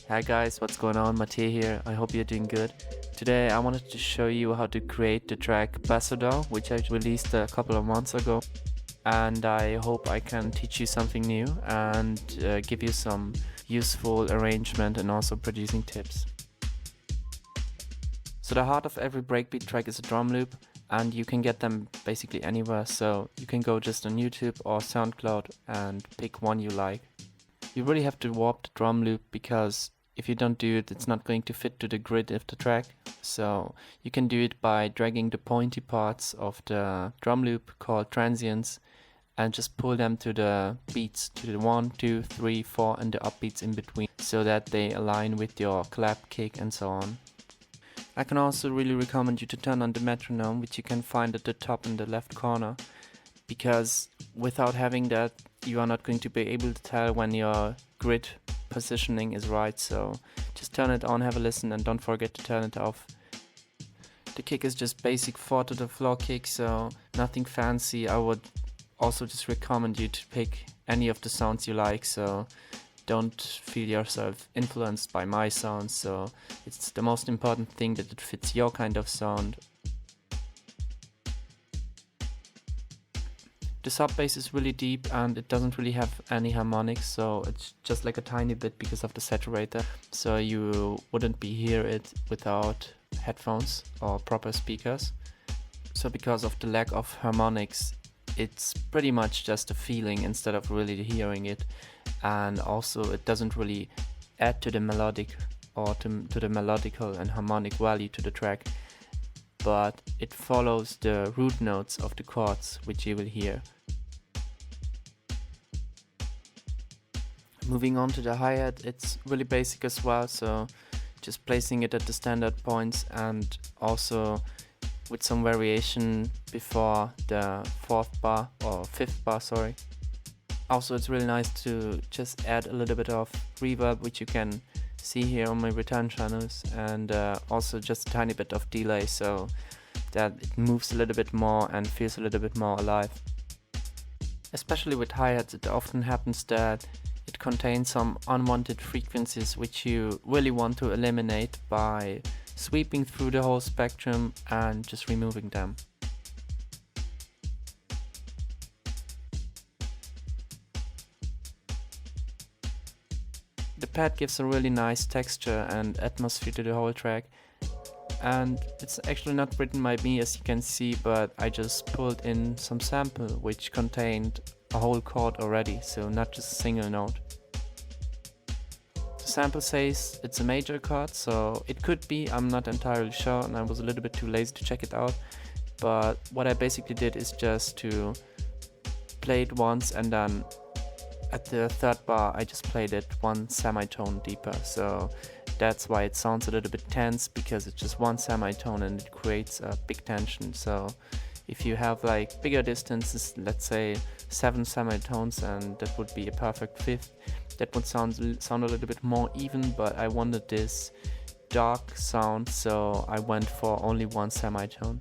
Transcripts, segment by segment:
Hi guys, what's going on? Matej here. I hope you're doing good. Today I wanted to show you how to create the track Bassador, which I released a couple of months ago. And I hope I can teach you something new and give you some useful arrangement and also producing tips. So the heart of every breakbeat track is a drum loop, and you can get them basically anywhere. So you can go just on YouTube or SoundCloud and pick one you like. You really have to warp the drum loop because if you don't do it, it's not going to fit to the grid of the track. So you can do it by dragging the pointy parts of the drum loop called transients and just pull them to the beats, to the 1, 2, 3, 4 and the upbeats in between so that they align with your clap, kick and so on. I can also really recommend you to turn on the metronome, which you can find at the top in the left corner, because without having that you are not going to be able to tell when your grid positioning is right. So just turn it on, have a listen, and don't forget to turn it off. The kick is just basic 4 to the floor kick, so nothing fancy. I would also just recommend you to pick any of the sounds you like, so don't feel yourself influenced by my sounds. So it's the most important thing that it fits your kind of sound. The sub bass is really deep and it doesn't really have any harmonics, so it's just like a tiny bit because of the saturator, so you wouldn't be hear it without headphones or proper speakers. So because of the lack of harmonics, it's pretty much just a feeling instead of really hearing it, and also it doesn't really add to the melodic or to the melodical and harmonic value to the track, but it follows the root notes of the chords which you will hear. Moving on to the hi-hat, it's really basic as well, so just placing it at the standard points and also with some variation before the 4th bar or 5th bar, sorry. Also it's really nice to just add a little bit of reverb, which you can see here on my return channels, and also just a tiny bit of delay so that it moves a little bit more and feels a little bit more alive. Especially with hi-hats, it often happens that it contains some unwanted frequencies which you really want to eliminate by sweeping through the whole spectrum and just removing them. The pad gives a really nice texture and atmosphere to the whole track, and it's actually not written by me, as you can see, but I just pulled in some sample which contained a whole chord already, so not just a single note. The sample says it's a major chord, so it could be, I'm not entirely sure, and I was a little bit too lazy to check it out, but what I basically did is just to play it once, and then at the 3rd bar I just played it 1 semitone deeper, so that's why it sounds a little bit tense, because it's just 1 semitone and it creates a big tension. So if you have like bigger distances, let's say 7 semitones, and that would be a perfect 5th, that would sound a little bit more even, but I wanted this dark sound, so I went for only 1 semitone.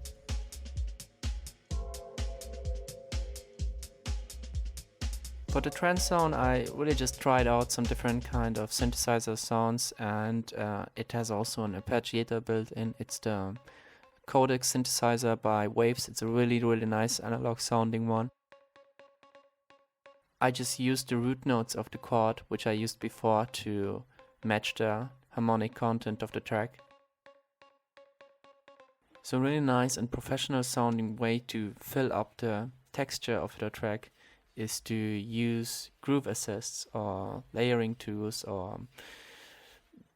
For the trance sound, I really just tried out some different kind of synthesizer sounds, and it has also an arpeggiator built in. It's the Codex synthesizer by Waves. It's a really nice analog sounding one. I just used the root notes of the chord, which I used before, to match the harmonic content of the track. So really nice and professional sounding way to fill up the texture of the track is to use groove assists or layering tools or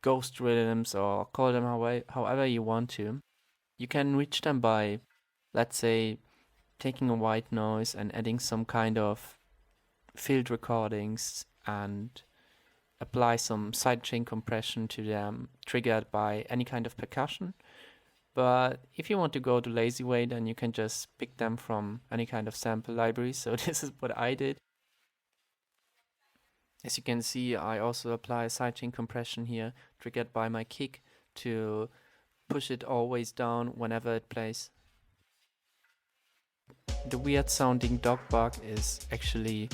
ghost rhythms, or call them however you want to. You can reach them by, let's say, taking a white noise and adding some kind of field recordings and apply some sidechain compression to them, triggered by any kind of percussion. But if you want to go the lazy way, then you can just pick them from any kind of sample library. So this is what I did. As you can see, I also apply sidechain compression here, triggered by my kick, to push it always down whenever it plays. The weird sounding dog bark is actually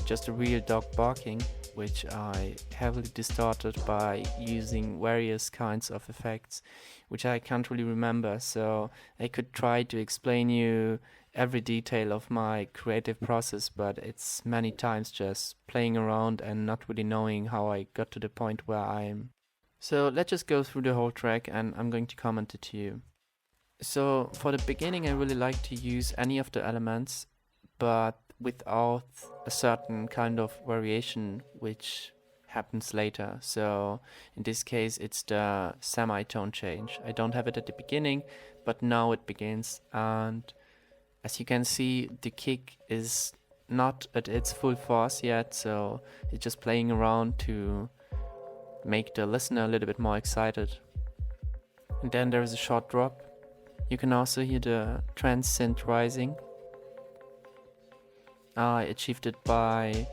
just a real dog barking, which I heavily distorted by using various kinds of effects, which I can't really remember. So I could try to explain you every detail of my creative process, but it's many times just playing around and not really knowing how I got to the point where I am. So let's just go through the whole track and I'm going to comment it to you. So for the beginning, I really like to use any of the elements, but without a certain kind of variation which happens later. So in this case, it's the semitone change. I don't have it at the beginning, but now it begins. And as you can see, the kick is not at its full force yet, so it's just playing around to make the listener a little bit more excited. And then there is a short drop. You can also hear the trance synth rising. I achieved it by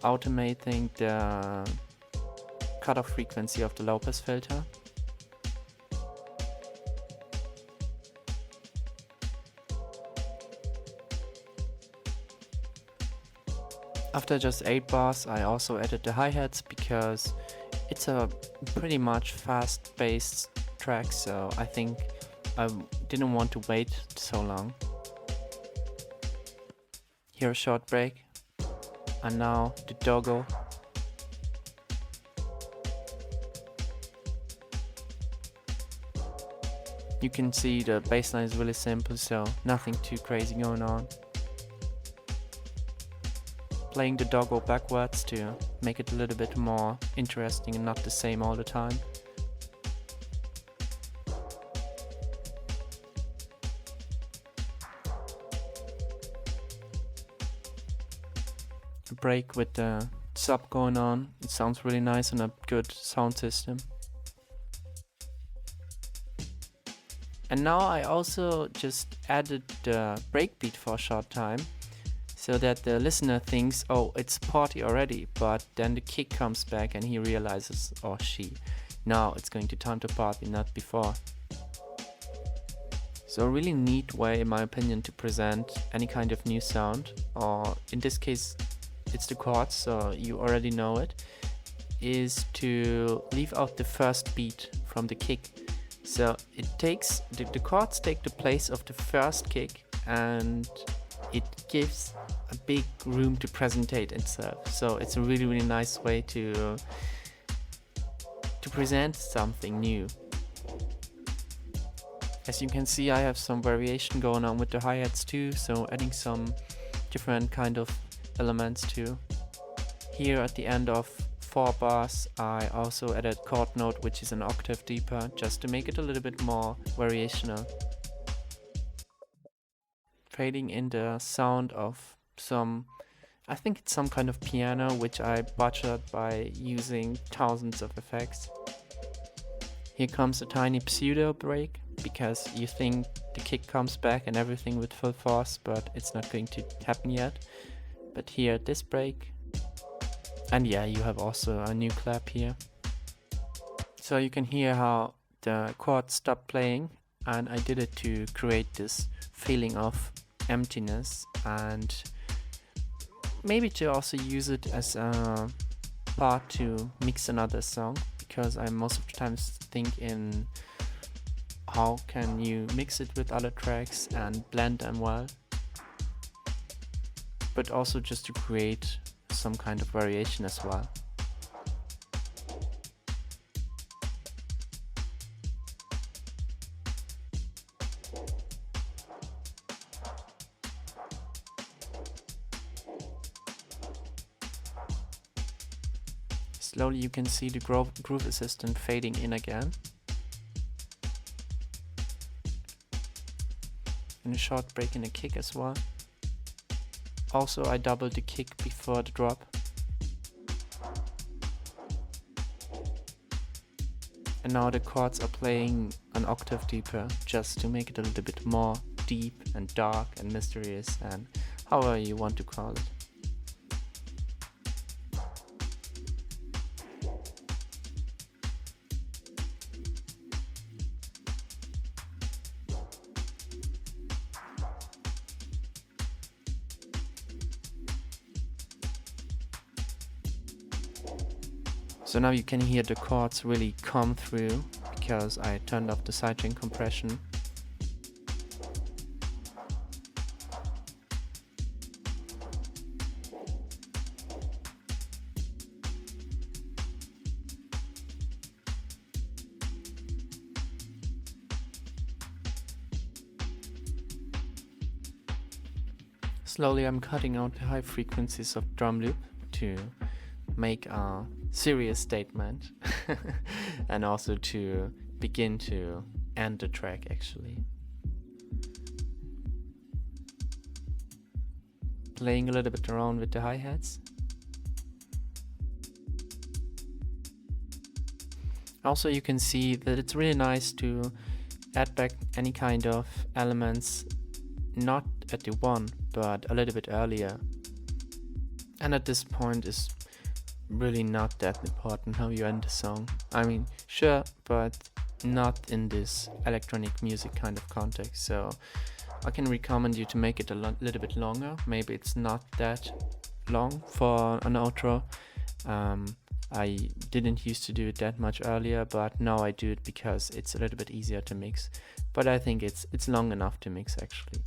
automating the cutoff frequency of the low pass filter. After just 8 bars, I also added the hi-hats because it's a pretty much fast-paced track, so I think I didn't want to wait so long. Here a short break, and now the doggo. You can see the bassline is really simple, so nothing too crazy going on. Playing the doggo backwards to make it a little bit more interesting and not the same all the time. A break with the sub going on. It sounds really nice on a good sound system. And now I also just added the breakbeat for a short time, so that the listener thinks, oh, it's party already, but then the kick comes back and he realizes, or she, now it's going to turn to party, not before. So a really neat way, in my opinion, to present any kind of new sound, or in this case, it's the chords, so you already know it, is to leave out the first beat from the kick. So it takes, the chords take the place of the first kick, and it gives a big room to presentate itself. So it's a really, really nice way to present something new. As you can see, I have some variation going on with the hi-hats too, so adding some different kind of elements too. Here at the end of 4 bars, I also added chord note, which is an octave deeper, just to make it a little bit more variational. Fading in the sound of some, I think it's some kind of piano, which I butchered by using thousands of effects. Here comes a tiny pseudo break, because you think the kick comes back and everything with full force, but it's not going to happen yet. But here, this break. And yeah, you have also a new clap here. So you can hear how the chords stop playing, and I did it to create this feeling of emptiness, and maybe to also use it as a part to mix another song, because I most of the times think in how can you mix it with other tracks and blend them well, but also just to create some kind of variation as well. Slowly you can see the groove assistant fading in again. And a short break in the kick as well. Also I doubled the kick before the drop. And now the chords are playing an octave deeper, just to make it a little bit more deep and dark and mysterious, and however you want to call it. So now you can hear the chords really come through because I turned off the sidechain compression. Slowly I'm cutting out the high frequencies of drum loop to make a serious statement and also to begin to end the track actually. Playing a little bit around with the hi-hats. Also you can see that it's really nice to add back any kind of elements, not at the one, but a little bit earlier. And at this point it's really not that important how you end the song. I mean, sure, but not in this electronic music kind of context. So I can recommend you to make it a little bit longer. Maybe it's not that long for an outro. I didn't used to do it that much earlier, but now I do it because it's a little bit easier to mix. But I think it's long enough to mix actually.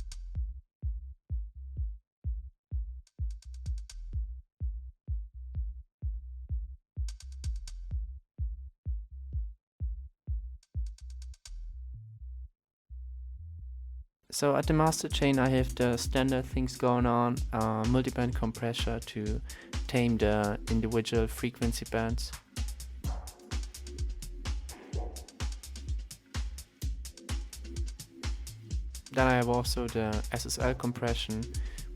So at the master chain I have the standard things going on, multiband compressor to tame the individual frequency bands. Then I have also the SSL compression,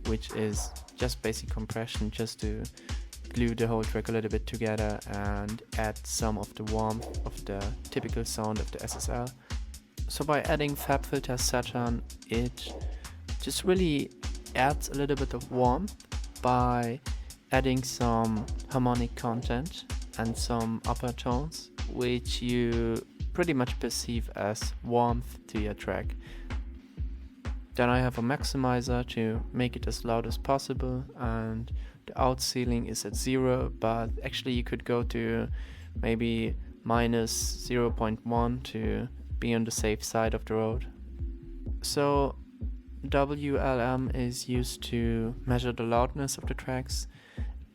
which is just basic compression just to glue the whole track a little bit together and add some of the warmth of the typical sound of the SSL. So by adding FabFilter Saturn, it just really adds a little bit of warmth by adding some harmonic content and some upper tones, which you pretty much perceive as warmth to your track. Then I have a maximizer to make it as loud as possible, and the out ceiling is at 0, but actually you could go to maybe minus 0.1 to be on the safe side of the road. So WLM is used to measure the loudness of the tracks,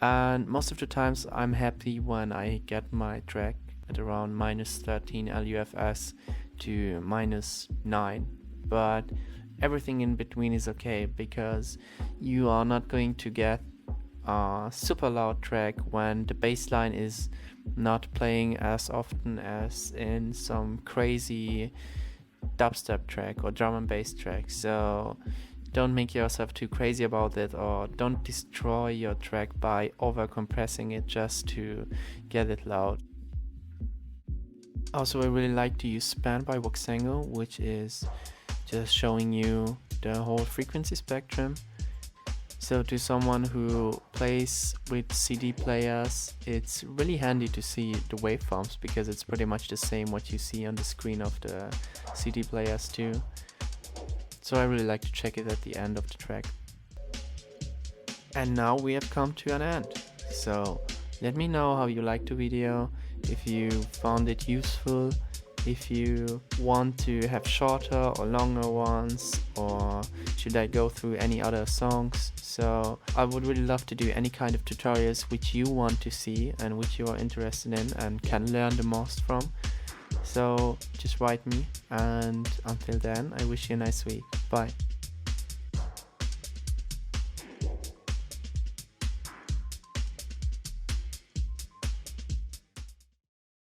and most of the times I'm happy when I get my track at around minus 13 LUFS to minus 9, but everything in between is okay because you are not going to get a super loud track when the bass line is not playing as often as in some crazy dubstep track or drum and bass track. So don't make yourself too crazy about it, or don't destroy your track by over compressing it just to get it loud. Also, I really like to use Span by Voxengo, which is just showing you the whole frequency spectrum. So to someone who plays with CD players, it's really handy to see the waveforms because it's pretty much the same what you see on the screen of the CD players too. So I really like to check it at the end of the track. And now we have come to an end. So let me know how you liked the video, if you found it useful, if you want to have shorter or longer ones, or should I go through any other songs. So I would really love to do any kind of tutorials which you want to see and which you are interested in and can learn the most from. So just write me, and until then I wish you a nice week. Bye.